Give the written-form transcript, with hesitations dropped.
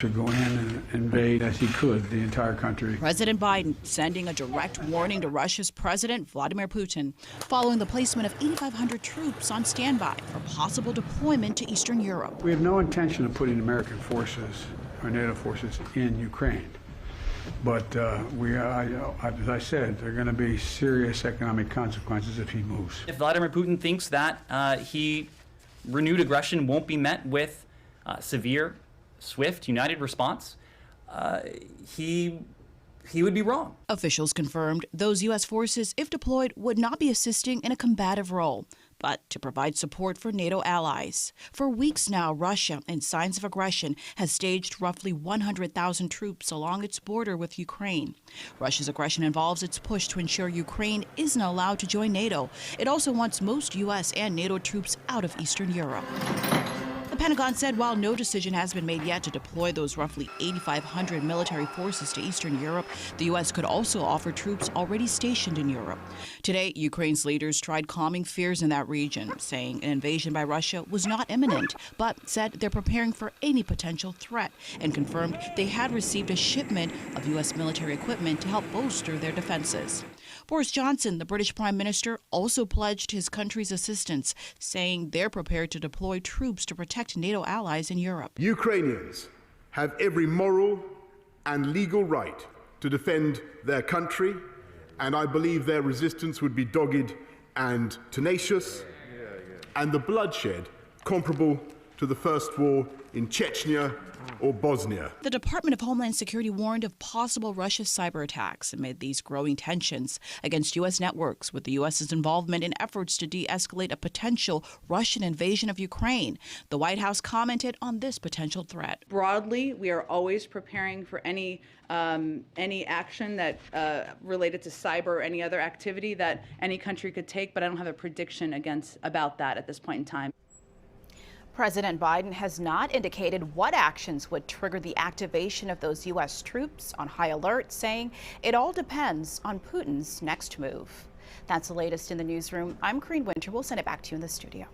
to go in and invade as he could the entire country. President Biden sending a direct warning to Russia's President Vladimir Putin following the placement of 8,500 troops on standby for possible deployment to Eastern Europe. We have no intention of putting American forces or NATO forces in Ukraine. But as I said, there are going to be serious economic consequences if he moves. If Vladimir Putin thinks that renewed aggression won't be met with severe, swift, united response, he would be wrong. Officials confirmed those U.S. forces, if deployed, would not be assisting in a combative role, but to provide support for NATO allies. For weeks now, Russia, in signs of aggression, has staged roughly 100,000 troops along its border with Ukraine. Russia's aggression involves its push to ensure Ukraine isn't allowed to join NATO. It also wants most U.S. and NATO troops out of Eastern Europe. The Pentagon said while no decision has been made yet to deploy those roughly 8,500 military forces to Eastern Europe, the U.S. could also offer troops already stationed in Europe. Today, Ukraine's leaders tried calming fears in that region, saying an invasion by Russia was not imminent, but said they're preparing for any potential threat and confirmed they had received a shipment of U.S. military equipment to help bolster their defenses. Boris Johnson, the British Prime Minister, also pledged his country's assistance, saying they're prepared to deploy troops to protect NATO allies in Europe. Ukrainians have every moral and legal right to defend their country, and I believe their resistance would be dogged and tenacious, and the bloodshed comparable to the First War in Chechnya or Bosnia. The Department of Homeland Security warned of possible Russia cyber attacks amid these growing tensions against U.S. networks, with the U.S.'s involvement in efforts to de-escalate a potential Russian invasion of Ukraine. The White House commented on this potential threat. Broadly, we are always preparing for any action that related to cyber or any other activity that any country could take, but I don't have a prediction about that at this point in time. President Biden has not indicated what actions would trigger the activation of those U.S. troops on high alert, saying it all depends on Putin's next move. That's the latest in the newsroom. I'm Corinne Winter. We'll send it back to you in the studio.